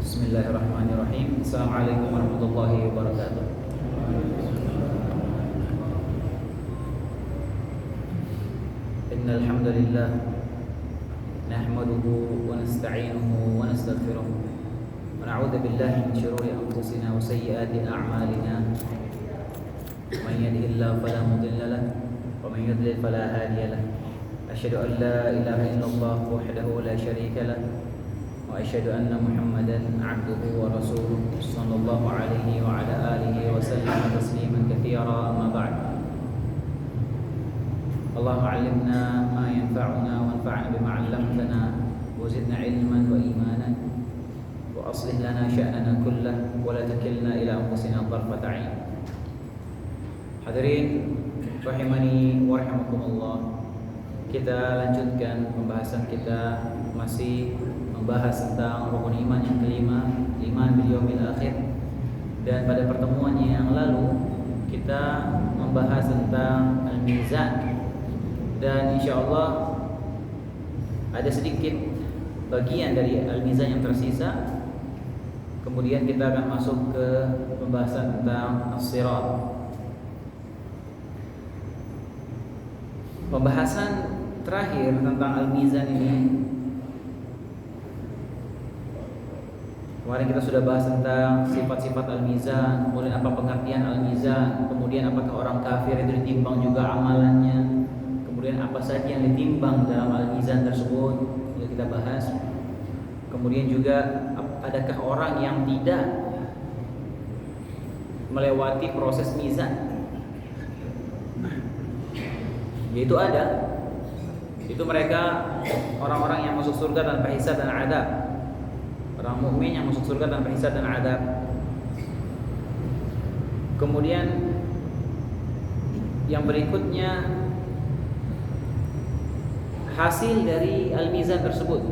Bismillahirrahmanirrahim. Assalamualaikum warahmatullahi wabarakatuh. Innal hamdalillah nahmaduhu wa nasta'inuhu wa nastaghfiruh wa na'udzu billahi min shururi anfusina wa sayyiati a'malina. Man yahdihillahu fala mudilla lahu wa man yudlil fala hadiya lahu. Asyhadu an la ilaha illallah wahdahu la syarika lahu wa asyhadu anna Muhammadan 'abduhu wa rasuluhu sallallahu alaihi wa ala alihi wa sallam tasliman katsira amma ba'd. Allahumma 'allimna ma yanfa'una wanfa'na bima 'allamtana wa zidna 'ilman wa imanan wa aslih lana sya'nana kullahu wa la takilna ila anfusina tarfata 'ain. Hadirin rahimani wa rahimakumullah. Kita lanjutkan pembahasan kita, masih membahas tentang rukun iman yang kelima, iman bil yaumil akhir. Dan pada pertemuan yang lalu kita membahas tentang al-mizan. Dan insyaallah ada sedikit bagian dari al-mizan yang tersisa. Kemudian kita akan masuk ke pembahasan tentang as-sirat. Pembahasan terakhir tentang al-mizan ini, kemarin kita sudah bahas tentang sifat-sifat al-mizan, kemudian apa pengertian al-mizan, kemudian apakah orang kafir itu ditimbang juga amalannya, kemudian apa saja yang ditimbang dalam al-mizan tersebut, yang kita bahas. Kemudian juga adakah orang yang tidak melewati proses mizan? Yaitu ada, itu mereka orang-orang yang masuk surga tanpa hisab dan adab. Orang mukmin yang masuk surga tanpa hisab dan adab. Kemudian yang berikutnya, hasil dari al-mizan tersebut.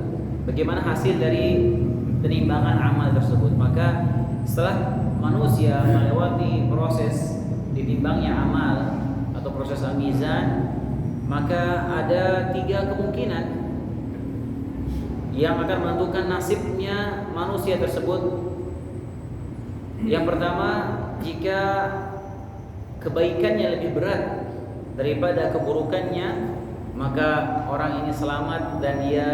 Bagaimana hasil dari penimbangan amal tersebut? Maka setelah manusia melewati proses ditimbangnya amal atau proses al-mizan, maka ada 3 kemungkinan yang akan menentukan nasibnya manusia tersebut. Yang pertama, jika kebaikannya lebih berat daripada keburukannya, maka orang ini selamat dan dia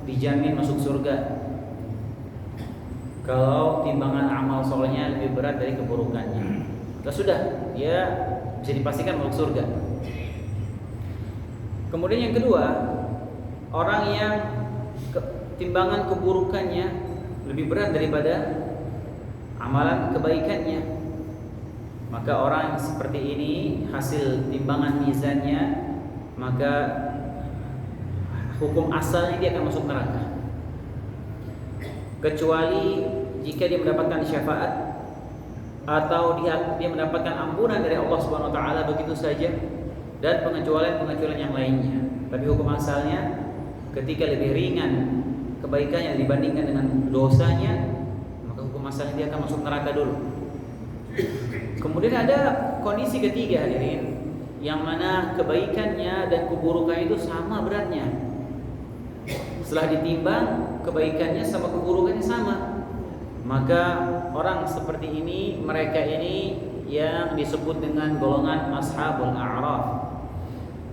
dijamin masuk surga. Kalau timbangan amal solehnya lebih berat dari keburukannya, sudah, dia bisa dipastikan masuk surga. Kemudian yang kedua, orang yang timbangan keburukannya lebih berat daripada amalan kebaikannya, maka orang seperti ini hasil timbangan mizannya, maka hukum asalnya dia akan masuk neraka, kecuali jika dia mendapatkan syafaat atau dia mendapatkan ampunan dari Allah Subhanahu wa taala begitu saja, dan pengecualian yang lainnya. Tapi hukum asalnya, ketika lebih ringan kebaikannya dibandingkan dengan dosanya, maka hukum asalnya dia akan masuk neraka dulu. Kemudian ada kondisi ketiga, hadirin, yang mana kebaikannya dan keburukannya itu sama beratnya. Setelah ditimbang, kebaikannya sama keburukannya sama. Maka orang seperti ini, mereka ini yang disebut dengan golongan ashabul a'raf,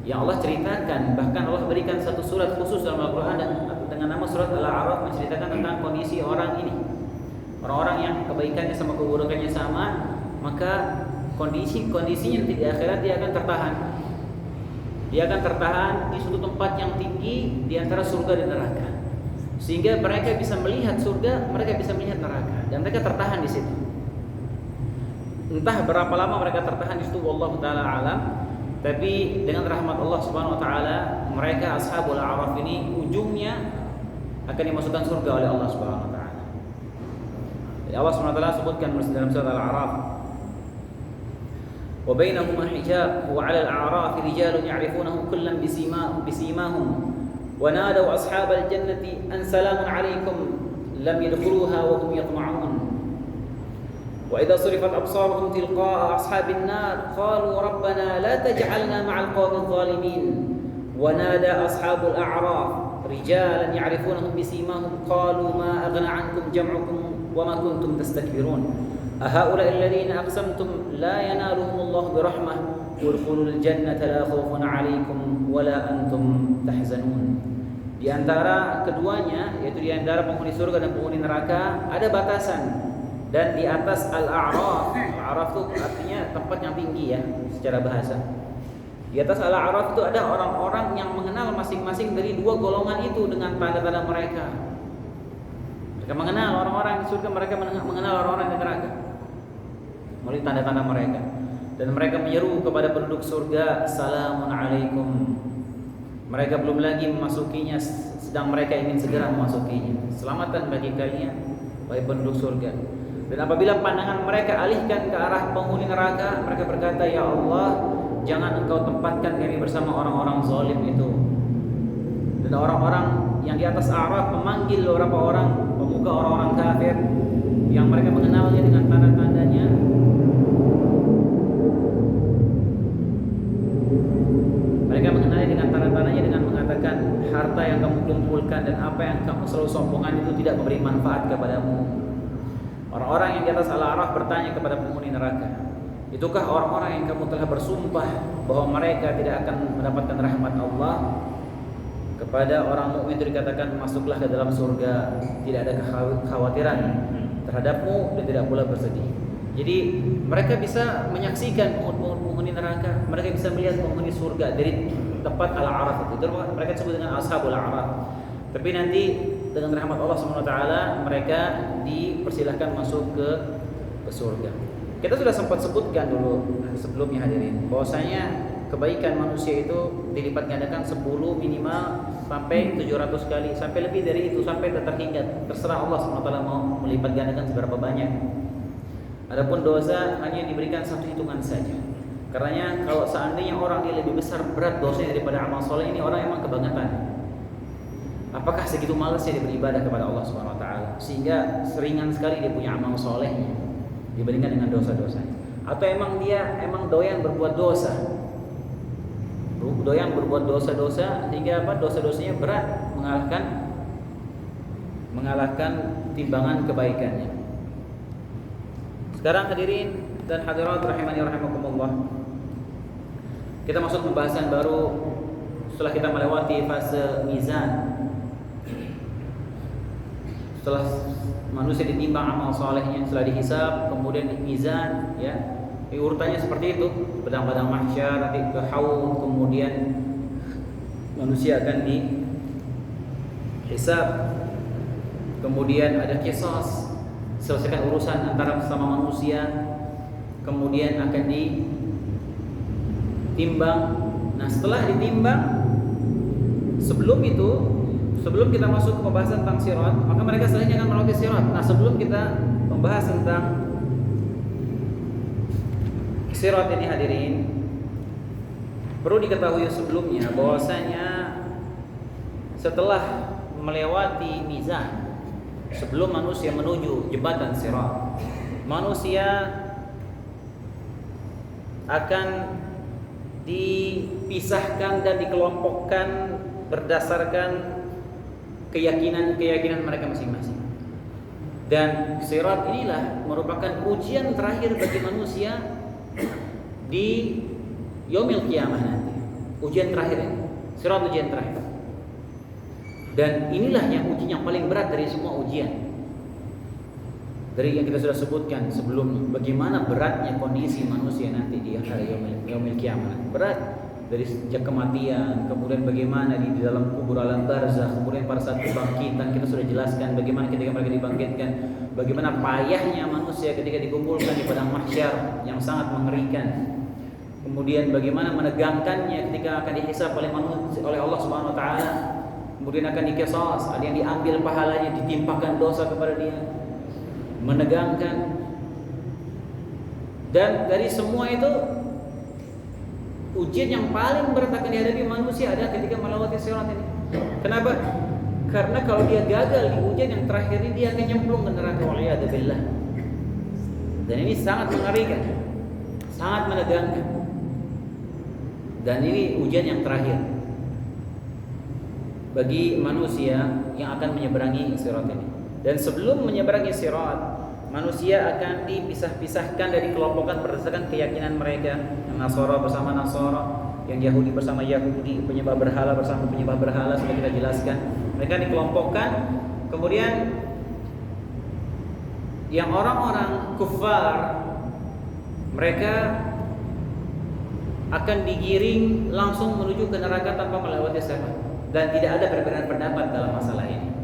yang Allah ceritakan, bahkan Allah berikan satu surat khusus dalam Al-Quran dengan nama surat Al-A'raf, menceritakan tentang kondisi orang ini. Orang-orang yang kebaikannya sama keburukannya sama, maka kondisinya nanti di akhirat dia akan tertahan. Dia akan tertahan di suatu tempat yang tinggi di antara surga dan neraka, sehingga mereka bisa melihat surga, mereka bisa melihat neraka, dan mereka tertahan di situ. Entah berapa lama mereka tertahan di situ, wallahu taala alam. Tapi dengan rahmat Allah Subhanahu wa taala, mereka ashabul a'raf ini ujungnya akan dimasukkan surga oleh Allah Subhanahu wa taala. Allah Subhanahu wa taala sebutkan dalam surat Al-A'raf, "Wa bainahuma hijab wa 'alal a'raf rijalun ya'rifunahum kullam bisimahum wa nadaw ashabal jannati an salamun 'alaikum lam yadkhuluha wa hum yatma'un." وإذا صرفت أبصارهم تلقاء أصحاب النار قالوا ربنا لا تجعلنا مع القوم الظالمين ونادى أصحاب الأعراف رجالا يعرفونهم بسيماهم قالوا ما أغنى عنكم جمعكم وما كنتم تستكبرون أهؤلاء الذين أقسمتم لا ينالهم الله برحمة ادخلوا الجنة لا خوف عليكم ولا أنتم تحزنون. Di antara keduanya, yaitu di antara penghuni surga dan penghuni neraka, ada batasan. Dan di atas Al-A'raf, Al-A'raf itu artinya tempat yang tinggi ya secara bahasa. Di atas Al-A'raf itu ada orang-orang yang mengenal masing-masing dari dua golongan itu dengan tanda-tanda mereka. Mereka mengenal orang-orang di surga, mereka mengenal orang-orang di neraka melalui tanda-tanda mereka. Dan mereka menyeru kepada penduduk surga, "Salamun alaikum." Mereka belum lagi memasukinya, sedang mereka ingin segera memasukinya. Selamatan bagi kalian, wahai penduduk surga. Dan apabila pandangan mereka alihkan ke arah penghuni neraka, mereka berkata, "Ya Allah, jangan Engkau tempatkan kami bersama orang-orang zalim itu." Dan orang-orang yang di atas A'raf memanggil beberapa orang pemuka orang-orang kafir yang mereka mengenalnya dengan tanda-tandanya. Mereka mengenalnya dengan tanda-tandanya dengan mengatakan, harta yang kamu kumpulkan dan apa yang kamu selalu sombongkan itu tidak memberi manfaat kepadamu. Orang-orang yang di atas Al-A'raf bertanya kepada penghuni neraka, itukah orang-orang yang kamu telah bersumpah bahwa mereka tidak akan mendapatkan rahmat Allah? Kepada orang mukmin itu dikatakan, masuklah ke dalam surga, tidak ada kekhawatiran terhadapmu dan tidak pula bersedih. Jadi mereka bisa menyaksikan penghuni neraka, mereka bisa melihat penghuni surga dari tempat Al-A'raf itu. Mereka disebut dengan Ashabul A'raf. Tapi nanti dengan rahmat Allah SWT mereka dipersilahkan masuk ke surga. Kita sudah sempat sebutkan dulu sebelumnya hadirin, bahwasanya kebaikan manusia itu dilipat gandakan 10 minimal sampai 700 kali, sampai lebih dari itu, sampai terhingga. Terserah Allah SWT mau melipat gandakan seberapa banyak. Adapun dosa hanya diberikan satu hitungan saja. Karenanya kalau seandainya orang dia lebih besar berat dosanya daripada amal soleh, ini orang emang kebangetan. Apakah segitu malasnya dia beribadah kepada Allah Subhanahu Wa Taala sehingga seringan sekali dia punya amal solehnya dibandingkan dengan dosa-dosanya? Atau emang dia doyan berbuat dosa, doyan berbuat dosa-dosa sehingga dosa-dosanya berat mengalahkan timbangan kebaikannya. Sekarang hadirin dan hadirat rahimani rahimakumullah, kita masuk pembahasan baru setelah kita melewati fase mizan. Setelah manusia ditimbang amal salehnya, setelah dihisab, kemudian mizan, ya. Urutannya seperti itu, padang-padang mahsyar, nanti ke haud, kemudian manusia akan dihisab. Kemudian ada qisas, selesaikan urusan antara sesama manusia, kemudian akan ditimbang. Nah, setelah ditimbang, sebelum kita masuk ke pembahasan tentang sirat, maka mereka selanjutnya akan melewati sirat. Nah, sebelum kita membahas tentang sirat ini hadirin, perlu diketahui sebelumnya bahwasanya setelah melewati mizan, sebelum manusia menuju jembatan sirat, manusia akan dipisahkan dan dikelompokkan berdasarkan keyakinan mereka masing-masing. Dan sirat inilah merupakan ujian terakhir bagi manusia di yaumil qiyamah nanti. Ujian terakhir ini, sirat ujian terakhir. Dan inilah yang ujian yang paling berat dari semua ujian. Dari yang kita sudah sebutkan sebelumnya, bagaimana beratnya kondisi manusia nanti di hari yaumil qiyamah. Berat dari sejak kematian, kemudian bagaimana di dalam kubur alam barzakh, kemudian pada saat kebangkitan kita sudah jelaskan bagaimana ketika mereka dibangkitkan, bagaimana payahnya manusia ketika dikumpulkan di padang mahsyar yang sangat mengerikan. Kemudian bagaimana menegangkannya ketika akan dihisab oleh Allah Subhanahu wa taala. Kemudian akan dikisas, ada yang diambil pahalanya, ditimpakan dosa kepada dia. Menegangkan. Dan dari semua itu, ujian yang paling berat akan dihadapi manusia adalah ketika melewati sirat ini. Kenapa? Karena kalau dia gagal di ujian yang terakhir ini, dia akan nyemplung ke neraka, waliyadzubillah. Dan ini sangat mengerikan, sangat menegangkan. Dan ini ujian yang terakhir bagi manusia yang akan menyeberangi sirat ini. Dan sebelum menyeberangi sirat, manusia akan dipisah-pisahkan dari kelompokan berdasarkan keyakinan mereka. Yang Nasara bersama Nasara, yang Yahudi bersama Yahudi, penyembah berhala bersama penyembah berhala, sudah kita jelaskan. Mereka dikelompokkan. Kemudian yang orang-orang kufar, mereka akan digiring langsung menuju ke neraka tanpa melewati sirat, dan tidak ada perbedaan pendapat dalam masalah ini.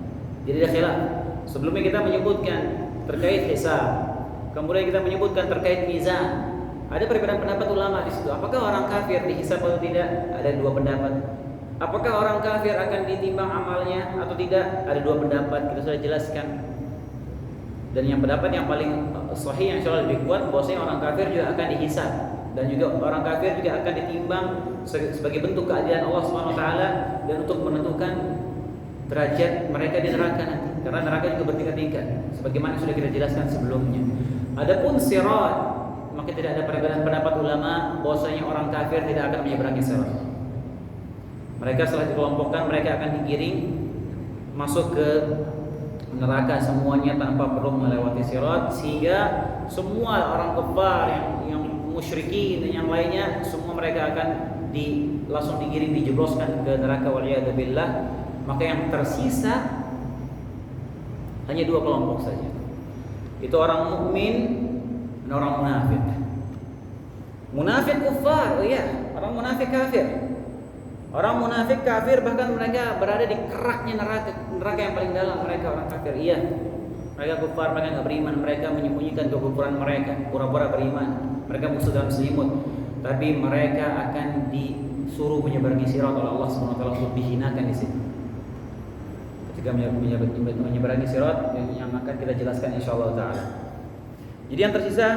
Jadi ada khilaf. Sebelumnya kita menyebutkan terkait hisab, kemudian kita menyebutkan terkait mizan. Ada perbedaan pendapat ulama di situ. Apakah orang kafir dihisab atau tidak? Ada dua pendapat. Apakah orang kafir akan ditimbang amalnya atau tidak? Ada dua pendapat. Kita sudah jelaskan. Dan yang pendapat yang paling sahih, yang insya Allah lebih kuat, bahwasanya orang kafir juga akan dihisab, dan juga orang kafir juga akan ditimbang sebagai bentuk keadilan Allah Subhanahu wa taala dan untuk menentukan derajat mereka di neraka nanti. Karena neraka juga bertingkat-tingkat sebagaimana sudah kita jelaskan sebelumnya. Adapun sirat, maka tidak ada perbedaan pendapat ulama bahwasanya orang kafir tidak akan menyeberangi sirat. Mereka setelah dikelompokkan, mereka akan digiring masuk ke neraka semuanya tanpa perlu melewati sirat, sehingga semua orang kafir yang musyrikin dan yang lainnya, semua mereka akan langsung digiring, dijebloskan ke neraka, waliyadzubillah. Maka yang tersisa hanya dua kelompok saja. Itu orang mukmin dan orang munafik. Munafik kufar, oh iya, orang munafik kafir. Orang munafik kafir, bahkan mereka berada di keraknya neraka yang paling dalam. Mereka orang kafir, iya. Mereka kufar, mereka enggak beriman, mereka menyembunyikan kekufuran mereka, pura-pura beriman. Mereka musuh dalam selimut, tapi mereka akan disuruh menyeberangi sirat oleh Allah Subhanahu wa taala untuk dihinakan di situ. Ketika menyeberangi sirat yang akan kita jelaskan insyaallah taala. Jadi yang tersisa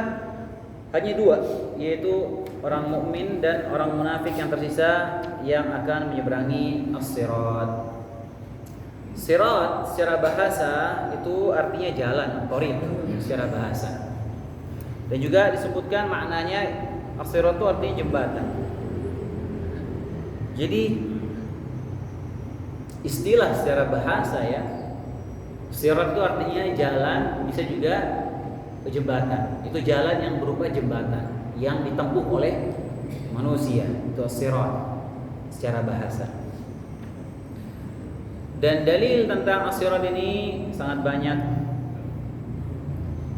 hanya dua, yaitu orang mukmin dan orang munafik yang tersisa yang akan menyeberangi as-sirat. Sirat secara bahasa itu artinya jalan, thariq secara bahasa. Dan juga disebutkan maknanya as-sirat itu artinya jembatan. Jadi istilah secara bahasa ya, sirat itu artinya jalan, bisa juga jembatan. Itu jalan yang berupa jembatan yang ditempuh oleh manusia. Itu as-sirat secara bahasa. Dan dalil tentang as-sirat ini sangat banyak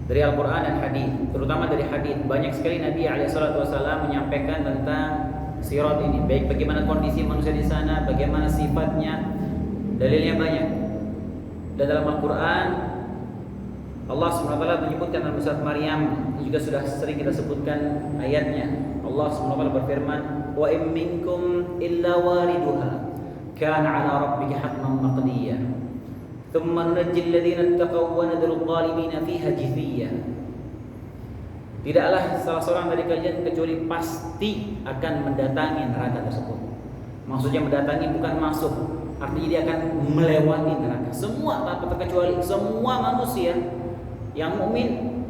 dari Al-Quran dan hadis, terutama dari hadis. Banyak sekali Nabi SAW menyampaikan tentang sirat ini, baik bagaimana kondisi manusia di sana, bagaimana sifatnya. Dalilnya banyak. Dan dalam Al-Quran Allah SWT menyebutkan dalam surat Maryam, juga sudah sering kita sebutkan ayatnya. Allah SWT berfirman, wa in minkum illa wariduha kana ala rabbika hatman maqdiya thumma nunajjil ladzina ittaqaw wa nadhurul zalimina fiha jithiya. Tidaklah salah seorang dari kalian kecuali pasti akan mendatangi neraka tersebut. Maksudnya mendatangi bukan masuk, artinya dia akan melewati neraka. Semua tanpa terkecuali, semua manusia yang mukmin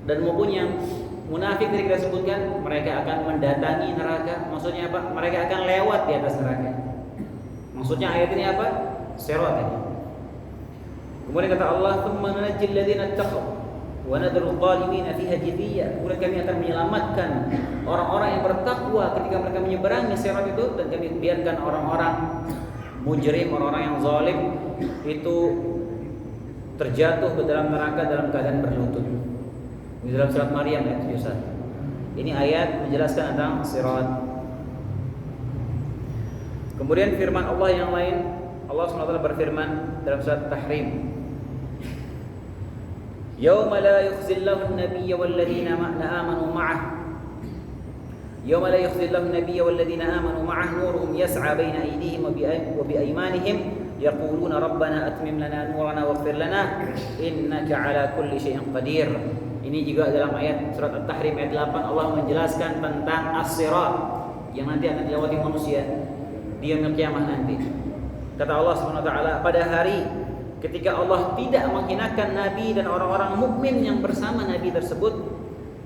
dan maupun yang munafik tadi kita sebutkan, mereka akan mendatangi neraka. Maksudnya apa? Mereka akan lewat di atas neraka. Maksudnya ayat ini apa? Sirat ini. Kemudian kata Allah, "Tsumma nunajjil ladzina ittaqaw wa nadhurul zalimina fiha jithiya." Kemudian kami akan menyelamatkan orang-orang yang bertakwa ketika mereka menyeberangi sirat itu, dan kami biarkan orang-orang mujrim, orang-orang yang zalim itu terjatuh ke dalam neraka dalam keadaan berlutut. Di dalam surat Maryam ayat 71. Ini ayat menjelaskan tentang sirat. Kemudian firman Allah yang lain, Allah SWT berfirman dalam surat Tahrim, "Yauma la yukhzillahu an-nabiyya wal-ladzina amanu ma'ah Yauma la yukhzillahu an-nabiyya wal-ladzina amanu ma'ah nuruhum yas'a baina aydihim wa bi aymanihim yaquluna rabbana atmim lana nurana waghfir lana innaka 'ala kulli syai'in qadir." Ini juga dalam ayat surat At-Tahrim ayat 8 Allah menjelaskan tentang as-sirat yang nanti akan dilewati manusia di yaumul kiamah nanti. Kata Allah Subhanahu wa taala, pada hari ketika Allah tidak menghinakan nabi dan orang-orang mukmin yang bersama nabi tersebut,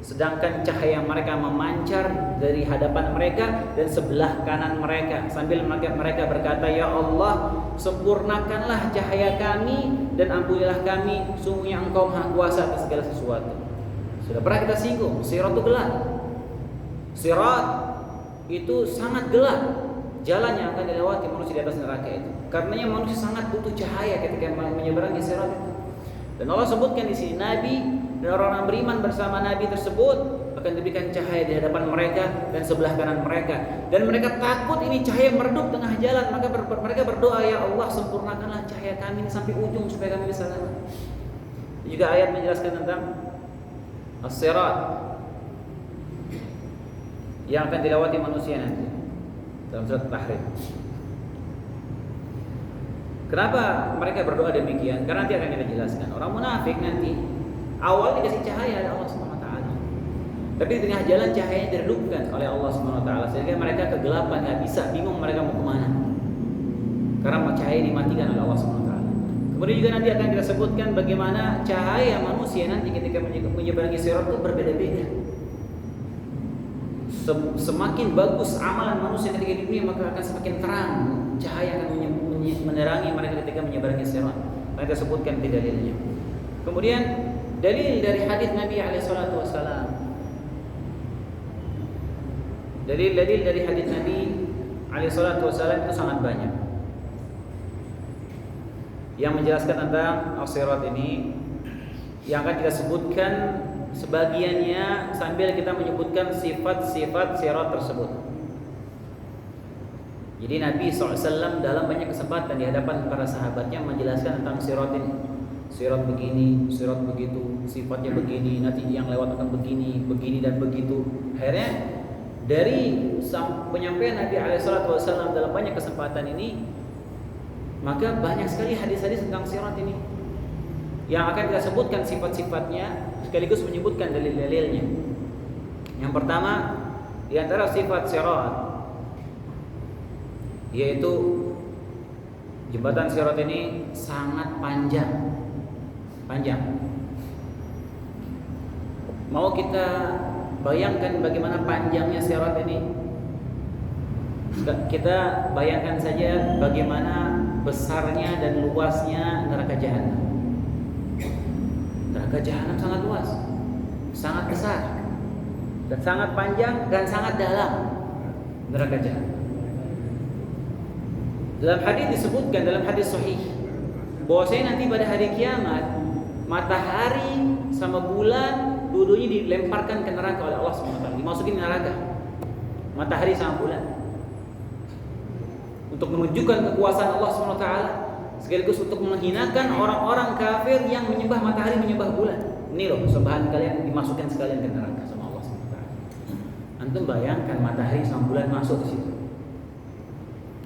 sedangkan cahaya mereka memancar dari hadapan mereka dan sebelah kanan mereka, sambil mereka berkata, ya Allah, sempurnakanlah cahaya kami dan ampunilah kami, sungguhnya Engkau Maha Kuasa atas segala sesuatu. Sudah pernah kita singgung, sirat itu gelap. Sirat itu sangat gelap, jalan yang akan dilewati manusia di atas neraka itu. Karenanya manusia sangat butuh cahaya ketika menyeberangi sirat itu. Dan Allah sebutkan di sini, Nabi dan orang-orang beriman bersama Nabi tersebut akan diberikan cahaya di hadapan mereka dan sebelah kanan mereka. Dan mereka takut ini cahaya meredup tengah jalan, maka mereka berdoa, ya Allah, sempurnakanlah cahaya kami ini sampai ujung supaya kami bisa lewat. Juga ayat menjelaskan tentang as-sirat yang akan dilewati manusia nanti dalam surat Tahrim. Kenapa mereka berdoa demikian? Karena nanti akan kita jelaskan. Orang munafik nanti awal dikasih cahaya oleh Allah Subhanahu wa taala. Tapi di tengah jalan cahayanya diredupkan oleh Allah Subhanahu wa taala sehingga mereka kegelapan, enggak bisa, bingung mereka mau kemana. Karena cahaya dimatikan oleh Allah Subhanahu wa taala. Kemudian juga nanti akan kita sebutkan bagaimana cahaya manusia nanti ketika menyeberangi sirat itu berbeda-beda. Semakin bagus amalan manusia ketika di dunia, maka akan semakin terang cahaya akan menerangi mereka ketika menyeberangi sirat. Kita sebutkan di dalilnya. Kemudian dalil dari hadis Nabi alaihissalatu wassalam. Dalil-dalil dari hadis Nabi alaihissalatu wassalam itu sangat banyak yang menjelaskan tentang as-sirat ini, yang akan kita sebutkan sebagiannya sambil kita menyebutkan sifat-sifat sirat tersebut. Jadi Nabi SAW dalam banyak kesempatan di hadapan para sahabatnya menjelaskan tentang sirat ini. Sirat begini, sirat begitu, sifatnya begini, nanti yang lewat akan begini, begini dan begitu. Akhirnya dari penyampaian Nabi SAW dalam banyak kesempatan ini, maka banyak sekali hadis-hadis tentang sirat ini yang akan kita sebutkan sifat-sifatnya sekaligus menyebutkan dalil-dalilnya. Yang pertama di antara sifat sirat yaitu jembatan sirat ini sangat panjang. Mau kita bayangkan bagaimana panjangnya sirat ini? Kita bayangkan saja bagaimana besarnya dan luasnya neraka jahanam. Neraka jahanam sangat luas, sangat besar, dan sangat panjang dan sangat dalam neraka jahanam. Dalam hadis disebutkan, dalam hadis sahih, bahwasanya nanti pada hari kiamat matahari sama bulan dua-duanya dilemparkan ke neraka oleh Allah SWT, dimasukin neraka. Matahari sama bulan untuk menunjukkan kekuasaan Allah SWT, sekaligus untuk menghinakan orang-orang kafir yang menyembah matahari, menyembah bulan. Ini loh sembahan kalian, dimasukkan sekalian ke neraka sama Allah SWT. Antum bayangkan matahari sama bulan masuk ke situ,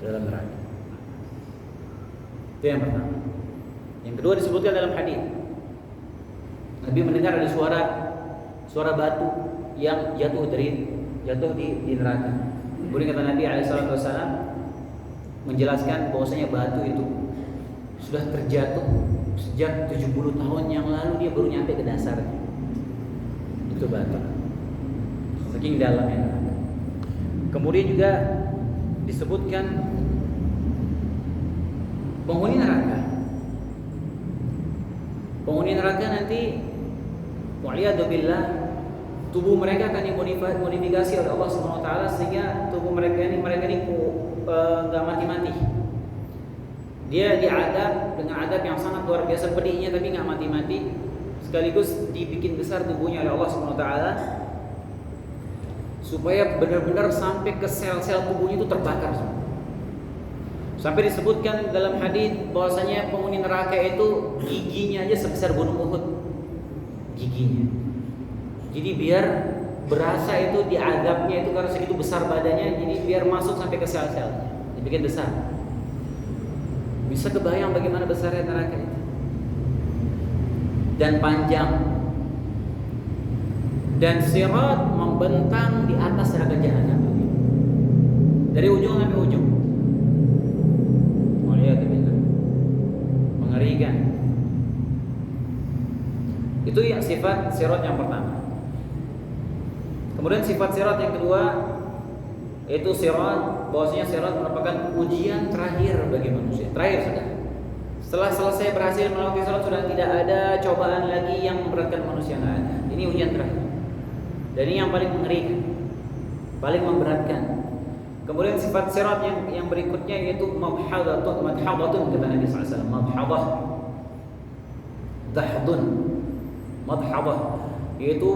dalam neraka. Itu yang pertama. Yang kedua disebutkan dalam hadis, Nabi mendengar ada suara batu yang jatuh di neraka. Kemudian kata Nabi SAW menjelaskan bahwasanya batu itu sudah terjatuh sejak 70 tahun yang lalu, dia baru nyampe ke dasarnya. Itu batu, saking dalamnya neraka. Kemudian juga disebutkan penghuni neraka nanti wa'iyadzubillah, tubuh mereka akan dimodifikasi oleh Allah Subhanahu wa taala sehingga tubuh mereka ini enggak mati-mati. Dia diadab dengan adab yang sangat luar biasa pedihnya, tapi enggak mati-mati. Sekaligus dibikin besar tubuhnya oleh Allah Subhanahu wa taala supaya benar-benar sampai ke sel-sel tubuhnya itu terbakar semua. Sampai disebutkan dalam hadis bahwasanya penghuni neraka itu giginya aja sebesar gunung Uhud. Giginya. Jadi biar berasa itu diadabnya itu karena segitu besar badannya, jadi biar masuk sampai ke sel-selnya, dibikin besar. Bisa kebayang bagaimana besarnya neraka itu. Dan panjang. Dan sirat membentang di atas neraka jahanam. Dari ujung sampai ujung. Mengerikan. Itu yang sifat sirat yang pertama. Kemudian sifat sirat yang kedua yaitu sirat, bahwasanya sirat merupakan ujian terakhir bagi manusia. Terakhir sudah. Setelah selesai berhasil melewati sirat sudah tidak ada cobaan lagi yang memberatkan manusia, nggak ada. Ini ujian terakhir. Dan ini yang paling mengerikan, paling memberatkan. Kemudian sifat sirat yang berikutnya yaitu madhadatun kata Nabi SAW. Madhadah, dahdun, madhadah, yaitu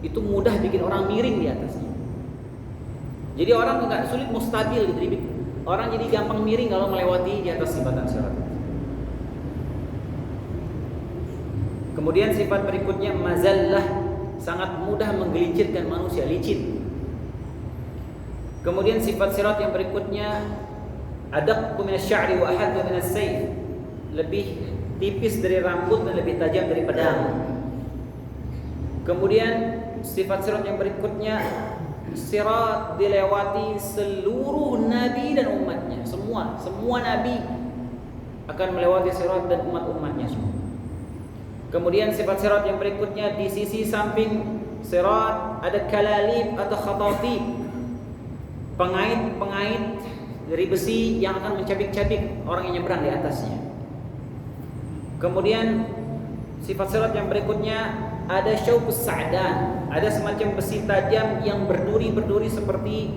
itu mudah bikin orang miring di atasnya. Jadi orang nggak sulit mustabil gitu. Orang jadi gampang miring kalau melewati di atas jembatan sirat. Kemudian sifat berikutnya mazallah, sangat mudah menggelincirkan manusia, licin. Kemudian sifat sirat yang berikutnya adaqqu minasy'ari wa ahaddu minasayf, lebih tipis dari rambut dan lebih tajam dari pedang. Kemudian sifat sirat yang berikutnya, sirat dilewati seluruh nabi dan umatnya. Semua nabi akan melewati sirat dan umat-umatnya semua. Kemudian sifat sirat yang berikutnya, di sisi samping sirat ada kalalib atau khatatib, pengait dari besi yang akan mencabik-cabik orang yang nyebrang di atasnya. Kemudian sifat sirat yang berikutnya ada syaukus sa'dan, ada semacam besi tajam yang berduri-berduri seperti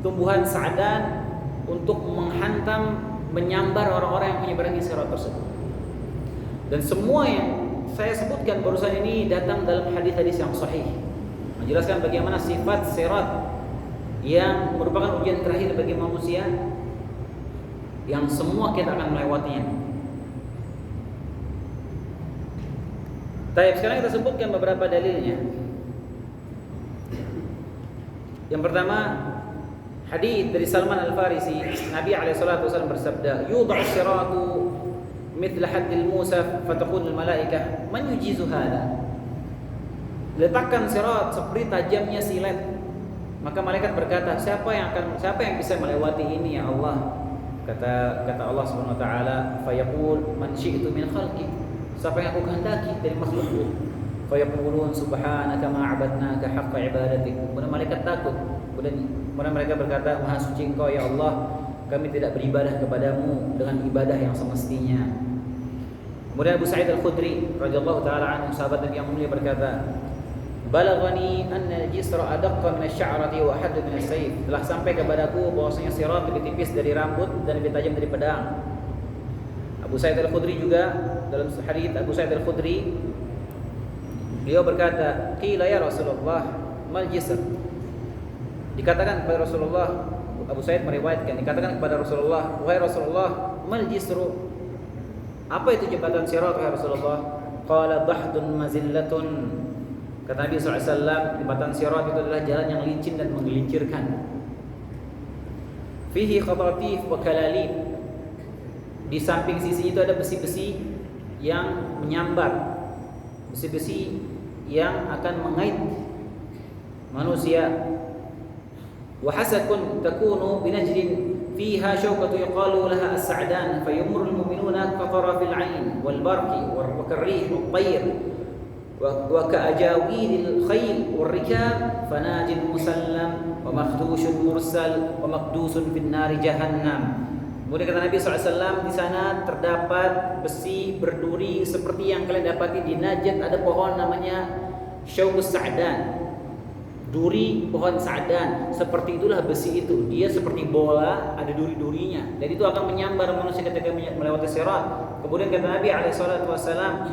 tumbuhan sa'dan untuk menghantam, menyambar orang-orang yang menyeberangi sirat tersebut. Dan semua yang saya sebutkan barusan ini datang dalam hadis-hadis yang sahih, menjelaskan bagaimana sifat sirat yang merupakan ujian terakhir bagi manusia, yang semua kita akan melewatinya. Baik, sekarang kita sebutkan beberapa dalilnya. Yang pertama, hadis dari Salman Al-Farisi, Nabi SAW bersabda, "Yudha'u siratu mithla haddil Musa fataqul al-malaikah man yujizu hadha." Letakkan sirat seperti tajamnya silet, maka malaikat berkata, siapa yang bisa melewati ini ya Allah? Kata Allah Subhanahu wa taala, fayaqul man syi'tu min khalqi, siapa yang aku kehendaki dari makhlukku. Fayaqulun subhanaka ma 'abadnaka haqqa ibadatik. Kemudian malaikat takut. Kemudian mereka berkata, maha suci Engkau ya Allah, kami tidak beribadah kepadamu dengan ibadah yang semestinya. Kemudian Abu Sa'id Al-Khudri radhiyallahu taala anhu, sahabat Nabi yang mulia, berkata, balaghani anna al-jisra adaqqa min asy-sya'rati wa ahaddu min as-sayf. Telah sampai kepadaku bahwasanya sirat lebih tipis dari rambut dan lebih tajam dari pedang. Abu Sa'id Al-Khudri juga dalam hadis Abu Sa'id Al-Khudri, beliau berkata, qila ya Rasulullah mal jisr. Dikatakan kepada Rasulullah, Abu Sa'id meriwayatkan, dikatakan kepada Rasulullah, wahai Rasulullah, mal jisru, apa itu jembatan sirat wahai Rasulullah? Qala dahdun mazillatun. Kata Nabi SAW, jembatan sirat itu adalah jalan yang licin dan menggelincirkan. Fihi khatatif wa kalalib. Di samping sisi itu ada besi-besi yang menyambar, besi-besi yang akan mengait manusia. Wa hasakun takunu binajdin fiha syauqatu yuqalu laha as-sa'dan fayumru al-mu'minuna qatarafil 'ain wal barqi wa karrih wal tayr wa ka'ajawidil khayl wal rikab fanajin musallam wa makhdushun mursal wa maqdusun fin nari jahannam. Kemudian kata Nabi SAW, di sana terdapat besi berduri seperti yang kalian dapati di Najd, ada pohon namanya syaukus sa'dan, duri pohon sa'dan. Seperti itulah besi itu, dia seperti bola, ada duri-durinya, dan itu akan menyambar manusia ketika melewati sirat. Kemudian kata Nabi SAW,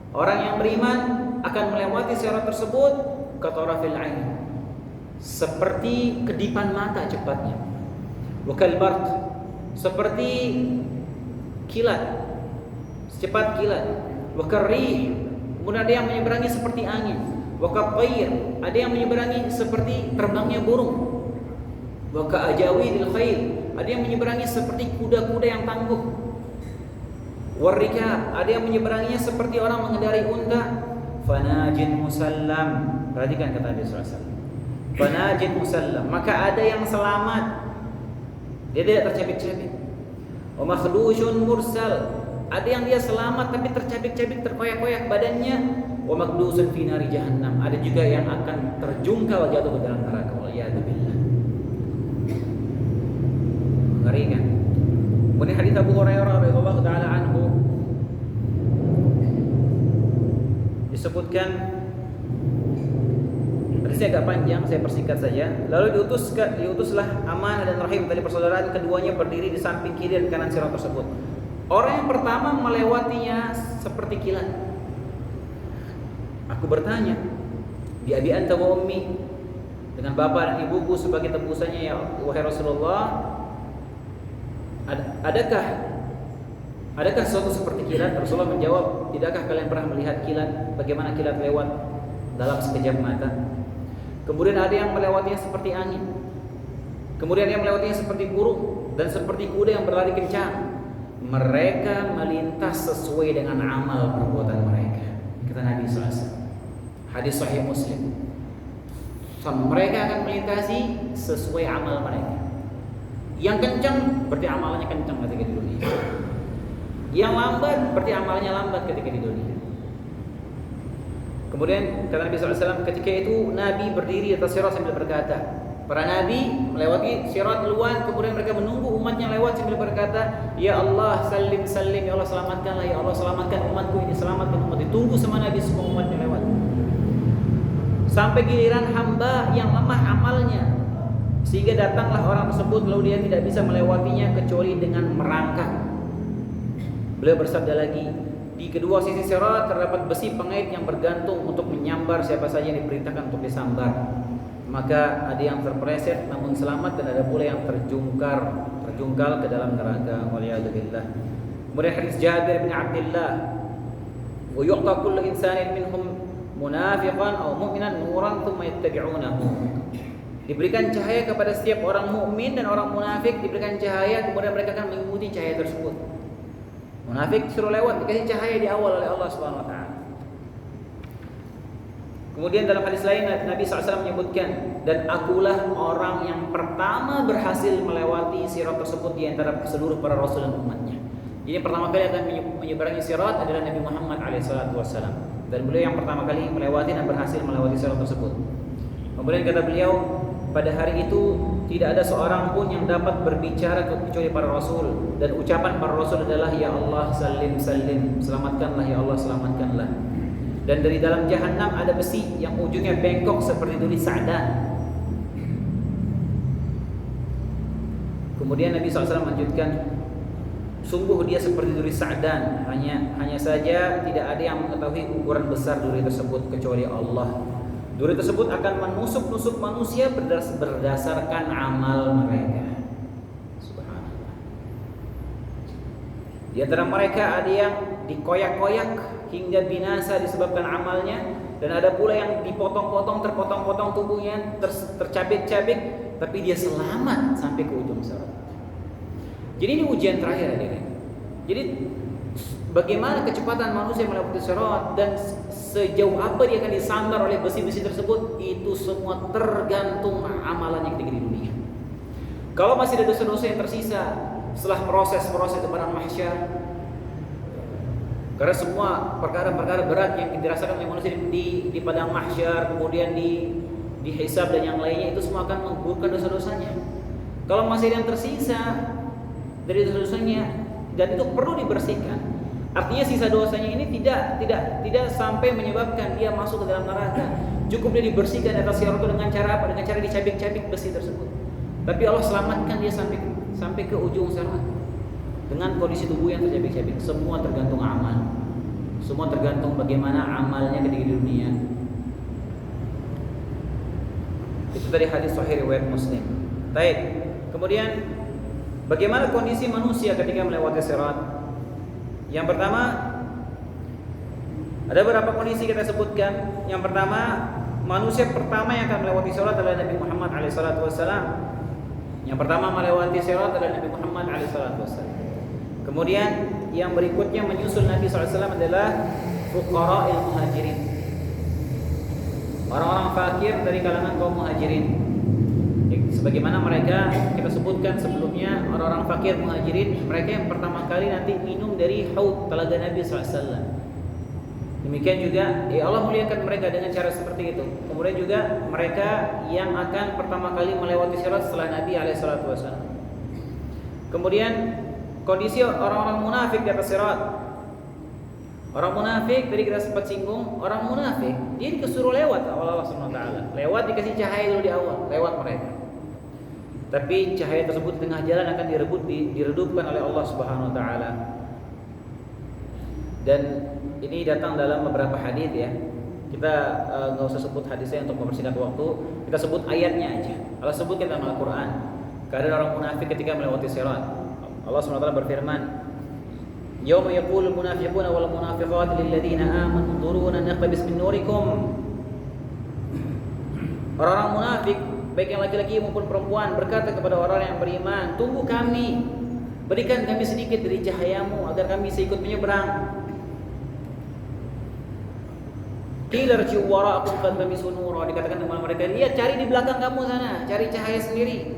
orang yang beriman akan melewati sirat tersebut katarafil ain, seperti kedipan mata cepatnya, wa kal barq, seperti kilat, secepat kilat, wa karrih, kemudian ada yang menyeberangi seperti angin, wa katair, ada yang menyeberangi seperti terbangnya burung, wa kaajawidil khayl, ada yang menyeberangi seperti kuda-kuda yang tangguh, war rikab, ada yang menyeberanginya seperti orang mengendarai unta, fanajin musallam. Perhatikan kata Nabi SAW, fanajin musallam, maka ada yang selamat, dia tidak tercabik-cabik. Wa makhdushun mursal, ada yang dia selamat tapi tercabik-cabik, terkoyak-koyak badannya. wa makdusun fi nari jahannam. Ada juga yang akan terjungkal jatuh ke dalam neraka. Waliyadzubillah. Mengerikan. Kemudian hadis Abu Hurairah radhiyallahu taala anhu disebutkan, hadisnya agak panjang, saya persingkat saja. Lalu diutuslah Amanah dan Rahim, tali persaudaraan, keduanya berdiri di samping kiri dan kanan sirat tersebut. Orang yang pertama melewatinya seperti kilat. Aku bertanya, bi abi anta wa ummi, dengan bapa dan ibuku sebagai tebusannya ya wahai Rasulullah, adakah sesuatu seperti kilat? Rasulullah menjawab, tidakkah kalian pernah melihat kilat, bagaimana kilat lewat dalam sekejap mata? Kemudian ada yang melewatinya seperti angin, kemudian yang melewatinya seperti burung dan seperti kuda yang berlari kencang. Mereka melintas sesuai dengan amal perbuatan mereka, kata Nabi SAW. Hadis Sahih Muslim. Mereka akan melintasi sesuai amal mereka. Yang kencang berarti amalannya kencang ketika di dunia. Yang lambat berarti amalnya lambat ketika di dunia. Kemudian kata Nabi SAW, ketika itu Nabi berdiri atas sirat sambil berkata, para Nabi melewati sirat duluan, kemudian mereka menunggu umatnya lewat sambil berkata, ya Allah salim salim, ya Allah selamatkanlah, ya Allah selamatkan umatku ini, selamatkan umat. Ditunggu sama Nabi semua umatnya lewat. Sampai giliran hamba yang lemah amalnya, sehingga datanglah orang tersebut, lalu dia tidak bisa melewatinya kecuali dengan merangkak. Beliau bersabda lagi, di kedua sisi sirat terdapat besi pengait yang bergantung untuk menyambar siapa saja yang diperintahkan untuk disambar. Maka ada yang terpeleset namun selamat, dan ada pula yang terjungkal ke dalam neraka. Waliyadzubillah. Kemudian hadis Jabir bin Abdullah, wa yu'ta kullu insanin minhum munafiqan aw mu'minan nuran thumma yattabi'unahu. Diberikan cahaya kepada setiap orang mukmin dan orang munafik diberikan cahaya, kemudian mereka akan mengikuti cahaya tersebut. Munafik suruh lewat, dikasih cahaya di awal oleh Allah Subhanahu wa taala. Kemudian dalam hadis lain Nabi SAW menyebutkan, dan akulah orang yang pertama berhasil melewati sirat tersebut di antara seluruh para rasul dan umatnya. Jadi pertama kali akan menyeberangi sirat adalah Nabi Muhammad SAW, dan beliau yang pertama kali melewati dan berhasil melewati sirat tersebut. Kemudian kata beliau, pada hari itu tidak ada seorang pun yang dapat berbicara kecuali para rasul, dan ucapan para rasul adalah ya Allah salim salim, selamatkanlah ya Allah selamatkanlah. Dan dari dalam jahanam ada besi yang ujungnya bengkok seperti duri sa'dan. Kemudian Nabi SAW melanjutkan, sungguh dia seperti duri sa'dan, hanya saja tidak ada yang mengetahui ukuran besar duri tersebut kecuali Allah. Duri tersebut akan menusuk-nusuk manusia berdasarkan amal mereka. Subhanallah. Di antara mereka ada yang dikoyak-koyak hingga binasa disebabkan amalnya, dan ada pula yang dipotong-potong, terpotong-potong tubuhnya, tercabik-cabik, tapi dia selamat sampai ke ujung sirat. Jadi ini ujian terakhir ya. Jadi bagaimana kecepatan manusia melewati sirat dan sejauh apa dia akan disambar oleh besi-besi tersebut, itu semua tergantung amalannya ketika di dunia. Kalau masih ada dosa-dosa yang tersisa setelah proses-proses di padang mahsyar, karena semua perkara-perkara berat yang dirasakan oleh manusia di padang mahsyar, kemudian di hisab dan yang lainnya, itu semua akan menggugurkan dosa-dosanya. Kalau masih ada yang tersisa dari dosa-dosanya dan itu perlu dibersihkan, artinya sisa dosanya ini tidak sampai menyebabkan dia masuk ke dalam neraka. Cukup dia dibersihkan atas sirat dengan cara apa? Dengan cara dicabik-cabik besi tersebut. Tapi Allah selamatkan dia sampai ke ujung sirat dengan kondisi tubuh yang tercabik-cabik. Semua tergantung amal. Semua tergantung bagaimana amalnya ketika di dunia. Itu tadi hadis sahih riwayat Muslim. Baik. Kemudian bagaimana kondisi manusia ketika melewati sirat? Yang pertama, ada beberapa kondisi kita sebutkan. Yang pertama, manusia pertama yang akan melewati sirat adalah Nabi Muhammad SAW. Yang pertama melewati sirat adalah Nabi Muhammad SAW. Kemudian yang berikutnya menyusul Nabi SAW adalah fuqara'il muhajirin, orang-orang fakir dari kalangan kaum muhajirin. Sebagaimana mereka kita sebutkan sebelumnya, orang-orang fakir muhajirin, mereka yang pertama kali nanti minum dari haud telaga Nabi SAW. Di Demikian juga Allah muliakan mereka dengan cara seperti itu. Kemudian juga mereka yang akan pertama kali melewati sirat setelah Nabi alaihissalatu wassalam. Kemudian kondisi orang-orang munafik di atas sirat. Orang munafik tadi kita sempat singgung, orang munafik dia disuruh lewat oleh Allah Subhanahu wa taala. Lewat dikasih cahaya dulu di awal, lewat mereka. Tapi cahaya tersebut di tengah jalan akan diredupkan oleh Allah Subhanahu wa taala. Dan ini datang dalam beberapa hadis ya. Kita nggak usah sebut hadisnya untuk mempersingkat waktu. Kita sebut ayatnya aja. Allah sebutkan dalam Al-Quran keadaan orang munafik ketika melewati sirat. Allah SWT berfirman, "Yauma yaqulul munafiquna wal munafiqatu lil ladzina amanu unzuruna naqtabis min nurikum." Orang-orang munafik, baik yang laki-laki maupun perempuan, berkata kepada orang yang beriman, "Tunggu kami, berikan kami sedikit dari cahayamu agar kami bisa ikut menyeberang." Qila rji'u wara'akum faltamisu nura, dikatakan kepada mereka, lihat cari di belakang kamu sana, cari cahaya sendiri.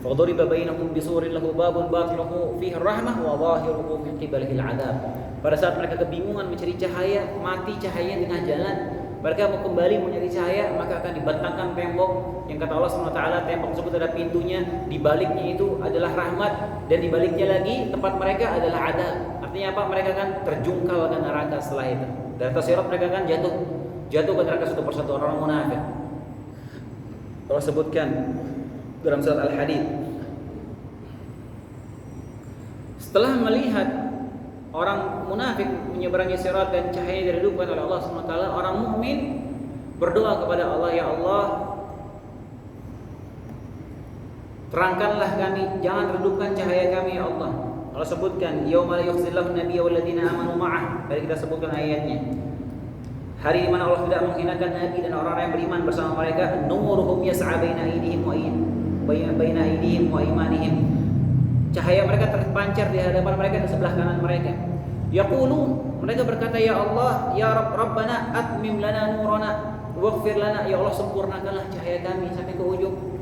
Faduriba bainahum bisurin lahu babun batinuhu fihi rahmah wa zahiruhu min qibalihi al'adzab. Pada saat mereka kebingungan mencari cahaya, mati cahaya di tengah jalan, mereka mau kembali mencari cahaya, maka akan dibentangkan tembok yang kata Allah SWT, tembok tersebut ada pintunya, di baliknya itu adalah rahmat, dan di baliknya lagi tempat mereka adalah adab. Artinya apa? Mereka akan terjungkal ke neraka setelah itu. Dari atas sirat mereka akan jatuh ke neraka satu persatu orang munafik. Allah sebutkan dalam surat Al-Hadid, setelah melihat orang munafik menyeberangi sirat dan cahaya diredupkan oleh Allah SWT, orang mukmin berdoa kepada Allah, ya Allah, terangkanlah kami, jangan redupkan cahaya kami ya Allah. Allah sebutkan yauma la yukhzillahu an-nabiyya wal ladzina amanu ma'ah. Tadi kita sebutkan ayatnya. Hari di mana Allah tidak menghinakan nabi dan orang-orang yang beriman bersama mereka. Nuruhum yas'a baina aydihim wa imanihim. Cahaya mereka terpancar di hadapan mereka dan sebelah kanan mereka. Yaqulun, mereka berkata, ya Allah, ya Rabbana atmim lana nurana waghfir lana, ya Allah sempurnakanlah cahaya kami sampai ke ujung.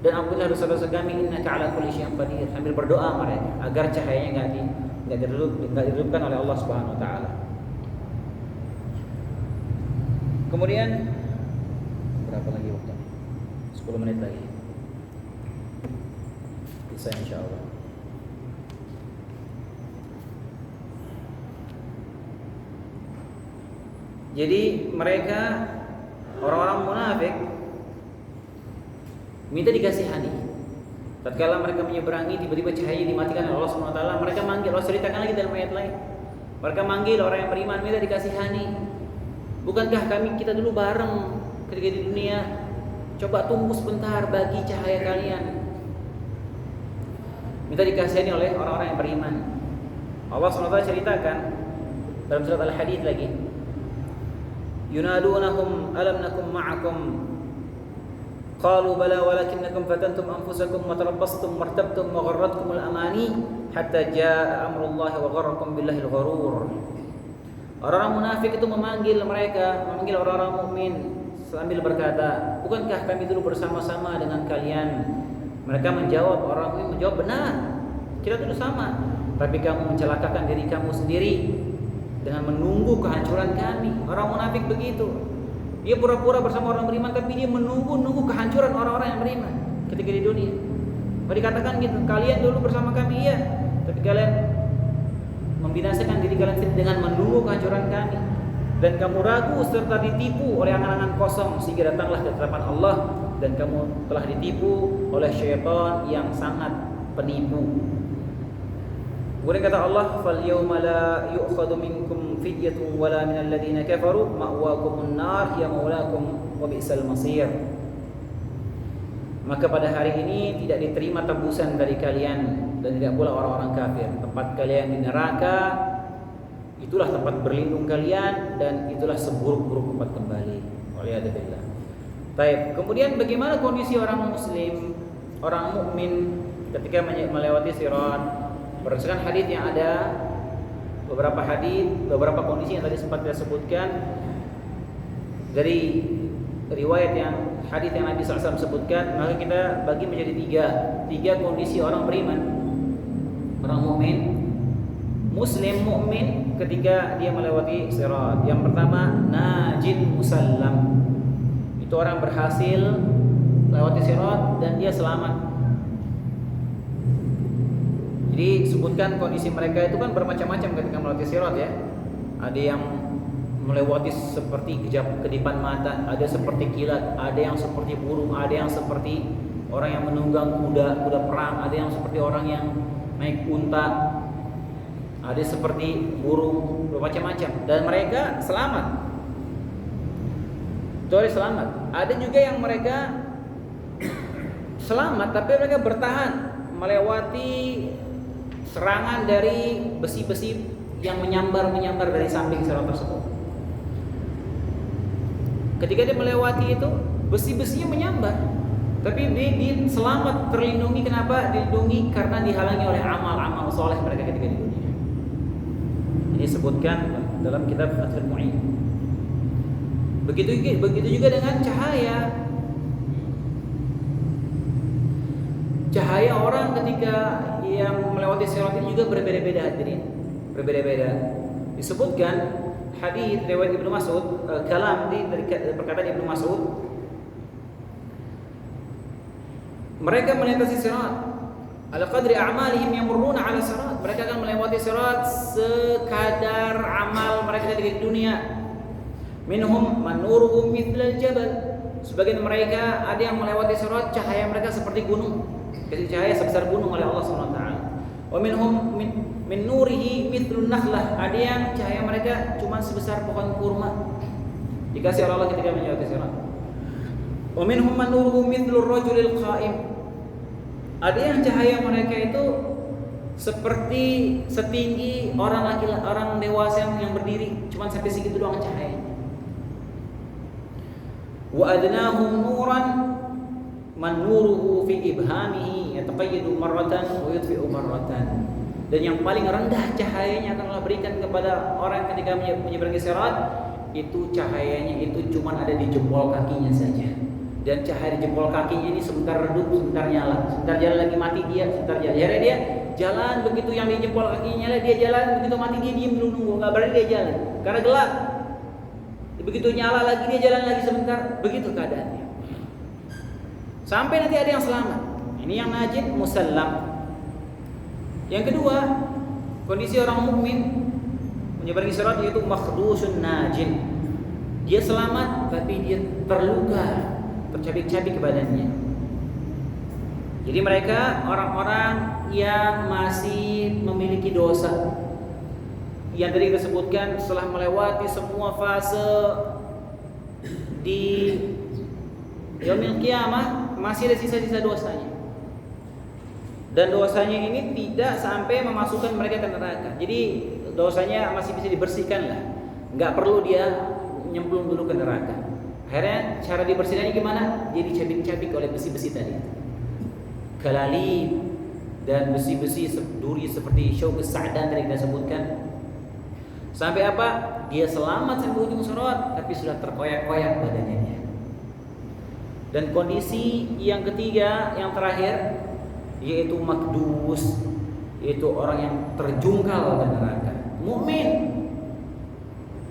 Dan ampunilah dosa-dosa kami, innaka ala kulli syai'in qadir. Sambil berdoa mereka agar cahayanya enggak diredupkan oleh Allah Subhanahu wa taala. Kemudian berapa lagi waktu? 10 menit lagi. Bisa insyaallah. Jadi mereka orang-orang munafik minta dikasihani. Tatkala mereka menyeberangi, tiba-tiba cahaya dimatikan oleh Allah SWT. Mereka manggil, Allah ceritakan lagi dalam ayat lain. Mereka manggil orang yang beriman, minta dikasihani. Bukankah kita dulu bareng ketika di dunia? Coba tunggu sebentar, bagi cahaya kalian. Minta dikasihani oleh orang-orang yang beriman. Allah SWT ceritakan dalam surat Al-Hadid lagi, yunadunahum alam nakum ma'akum qalu bala walakinnakum fatantum anfusakum wa tarabbastum martabtum wa gharratkumul amani hatta jaa amrullahi wa gharrakum billahil gharur. Orang-orang munafik itu memanggil orang-orang mukmin sambil berkata, bukankah kami dulu bersama-sama dengan kalian? Mereka menjawab, orang mukmin menjawab, benar, kita dulu sama, tapi kamu mencelakakan diri kamu sendiri dengan menunggu kehancuran kami. Orang munafik begitu. Dia pura-pura bersama orang beriman, tapi dia menunggu kehancuran orang-orang yang beriman ketika di dunia. Kalau dikatakan gitu, kalian dulu bersama kami, iya, tapi kalian membinasakan diri kalian sendiri dengan menunggu kehancuran kami. Dan kamu ragu serta ditipu oleh angan-angan kosong, sehingga datanglah ketetapan Allah dan kamu telah ditipu oleh syaitan yang sangat penipu. Kemudian kata Allah, fal yawma la yu'khadhu minkum fidyatun wala minal ladzina kafaru ma'wakumun nar ya maulakum wa bi'sal masir. Maka pada hari ini tidak diterima tebusan dari kalian dan tidak pula orang-orang kafir. Tempat kalian di neraka, itulah tempat berlindung kalian dan itulah seburuk-buruk tempat kembali. Waliyadzubillah. Baik, kemudian bagaimana kondisi orang muslim, orang mukmin ketika melewati sirat? Berdasarkan hadis yang ada, beberapa kondisi yang tadi sempat saya sebutkan dari riwayat hadis yang Nabi SAW sebutkan, maka kita bagi menjadi tiga kondisi orang beriman, orang mukmin Muslim mukmin ketika dia melewati sirat. Yang pertama, najin musallam. Itu orang berhasil melewati sirat dan dia selamat. Jadi sebutkan kondisi mereka itu kan bermacam-macam ketika melewati sirat ya. Ada yang melewati seperti kedipan mata, ada seperti kilat, ada yang seperti burung, ada yang seperti orang yang menunggang kuda perang, ada yang seperti orang yang naik unta, ada seperti burung, bermacam-macam, dan mereka selamat. Kecuali selamat. Ada juga yang mereka selamat tapi mereka bertahan melewati serangan dari besi-besi yang menyambar dari samping sirat tersebut. Ketika dia melewati itu, besi-besinya menyambar, tapi dia selamat, terlindungi. Kenapa? Dilindungi karena dihalangi oleh amal-amal soleh mereka ketika di dunia. Ini disebutkan dalam kitab Fathul Mu'in. Begitu juga dengan cahaya. Cahaya orang ketika yang melewati sirat ini juga berbeda-beda, hadirin. Berbeda-beda. Disebutkan hadis riwayat Ibnu Mas'ud, kalam dari perkataan Ibnu Mas'ud, mereka melintasi sirat ala qadri a'malihim yamurruna ala sirat. Mereka akan melewati sirat sekadar amal mereka di dunia. Minhum man nuruhum mithlal jabal. Sebagian mereka ada yang melewati sirat cahaya mereka seperti gunung, kasih cahaya sebesar gunung oleh Allah Subhanahu wa taala. Wa minhum min nurihi mithlun nakhlah. Ada yang cahaya mereka cuma sebesar pohon kurma, dikasih oleh Allah ketika melewati sirat. Wa minhum man nuruhu mithlur rajulil qa'im. Ada yang cahaya mereka itu seperti setinggi orang dewasa yang berdiri, cuma sampai segitu doang cahayanya. Wa adnahum nuran man nuruhu fi ibhamihi yataqayyadu marratan wa yutfi'u marratan. Dan yang paling rendah cahayanya akan Allah berikan kepada orang ketika menyeberangi sirat, itu cahayanya itu cuma ada di jempol kakinya saja. Dan cahaya di jempol kakinya ini sebentar redup, sebentar nyala, sebentar jalan lagi mati dia, sebentar jalan. Akhirnya dia jalan, begitu yang di jempol kakinya nyala dia jalan, begitu mati dia diam dulu nunggu, nggak berani dia jalan karena gelap. Begitu nyala lagi dia jalan lagi sebentar, begitu keadaannya. Sampai nanti ada yang selamat. Ini yang najin musallam. Yang kedua, kondisi orang mukmin menyeberangi sirat yaitu makhdusun najin. Dia selamat tapi dia terluka, tercabik-cabik badannya. Jadi mereka orang-orang yang masih memiliki dosa. Yang tadi kita sebutkan, setelah melewati semua fase di yaumil qiyamah masih ada sisa-sisa dosanya. Dan dosanya ini tidak sampai memasukkan mereka ke neraka. Jadi dosanya masih bisa dibersihkan lah. Enggak perlu dia nyemplung dulu ke neraka. Akhirnya cara dibersihkannya gimana? Dia dicabik-cabik oleh besi-besi tadi. Kalalib dan besi-besi duri seperti syaukus sa'dan tadi kita sebutkan. Sampai apa? Dia selamat sampai ujung sirat tapi sudah terkoyak-koyak badannya dia. Dan kondisi yang ketiga, yang terakhir, yaitu makdus, yaitu orang yang terjungkal ke neraka. Mukmin.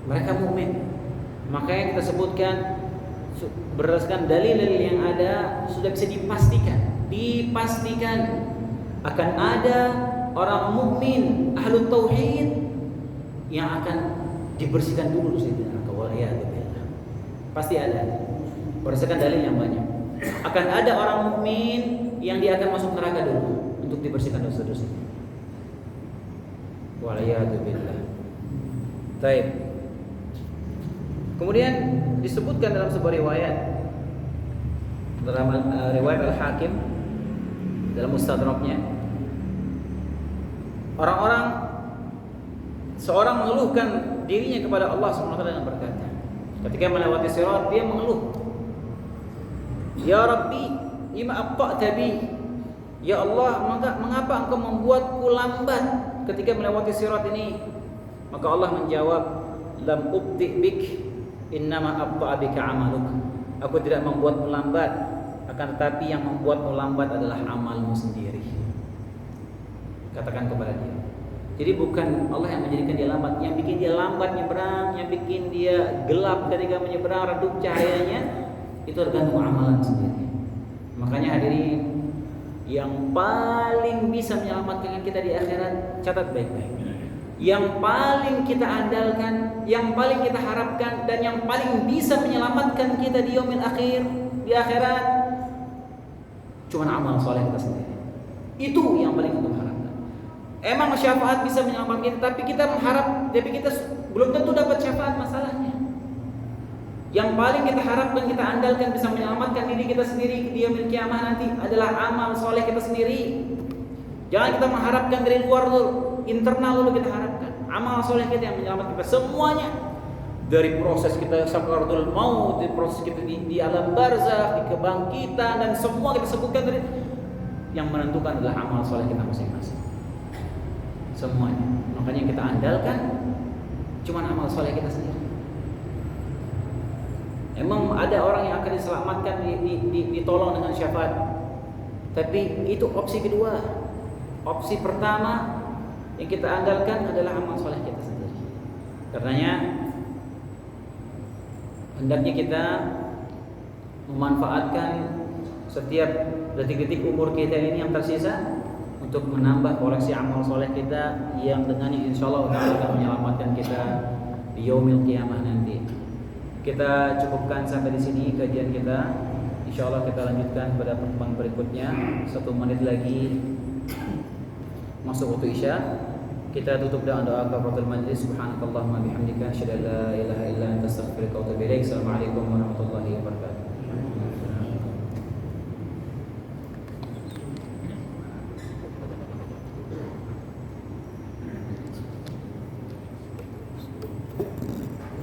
Mereka mukmin. Makanya kita sebutkan berdasarkan dalil-dalil yang ada sudah bisa dipastikan akan ada orang mukmin ahlu tauhid yang akan dibersihkan dulu dari neraka. Waliyadzubillah. Pasti ada. Berdasarkan dalil yang banyak. Akan ada orang mukmin yang dia akan masuk neraka dulu untuk dibersihkan dosa-dosanya. Waliyadzubillah. Baik. Kemudian disebutkan dalam sebuah riwayat, dalam riwayat Al-Hakim dalam Mustadraknya, seorang mengeluhkan dirinya kepada Allah SWT dengan berkata, ketika melewati sirat dia mengeluh, Ya Rabbi, lima aqta'ta bi. Ya Allah, mengapa engkau membuatku lambat ketika melewati sirat ini? Maka Allah menjawab, lam ubdi bik, innama abta'a bika amaluk. Aku tidak membuatmu lambat, akan tetapi yang membuatmu lambat adalah amalmu sendiri. Katakan kepada dia, Jadi bukan Allah yang menjadikan dia lambat, yang bikin dia lambat nyebrang, yang bikin dia gelap ketika menyeberang, redup cahayanya, itu tergantung amalan sendiri. Makanya hadirin, yang paling bisa menyelamatkan kita di akhirat, catat baik-baik. Yang paling kita andalkan, yang paling kita harapkan, dan yang paling bisa menyelamatkan kita di yaumil akhir, di akhirat, cuma amal soleh kita sendiri. Itu yang paling kita harapkan. Emang syafaat bisa menyelamatkan kita, tapi kita mengharap, tapi kita belum tentu dapat syafaat, masalahnya. Yang paling kita harapkan, kita andalkan bisa menyelamatkan diri kita sendiri di yaumil kiamah nanti adalah amal soleh kita sendiri. Jangan kita mengharapkan dari luar dulu, internal dulu kita harapkan. Amal soleh kita yang menyelamatkan kita semuanya. Dari proses kita sakaratul maut, di proses kita di alam barzakh, di kebangkitan, dan semua kita sebutkan tadi, yang menentukan adalah amal soleh kita masing-masing. Semuanya. Makanya yang kita andalkan cuma amal soleh kita sendiri. Emang ada orang yang akan diselamatkan, ditolong dengan syafaat. Tapi itu opsi kedua. Opsi pertama yang kita andalkan adalah amal soleh kita sendiri. Karenanya hendaknya kita memanfaatkan setiap detik-detik umur kita ini yang tersisa untuk menambah koleksi amal soleh kita yang dengannya insyaallah akan menyelamatkan kita di yaumil qiyamah nanti. Kita cukupkan sampai di sini kajian kita. Insyaallah kita lanjutkan pada pertemuan berikutnya. 1 menit lagi masuk waktu Isya. Kita tutup dengan doa kafaratul majlis. Subhanakallahumma bihamdika asyhadu an la ilaha illa anta astaghfiruka wa atubu ilaik. Assalamualaikum warahmatullahi wabarakatuh.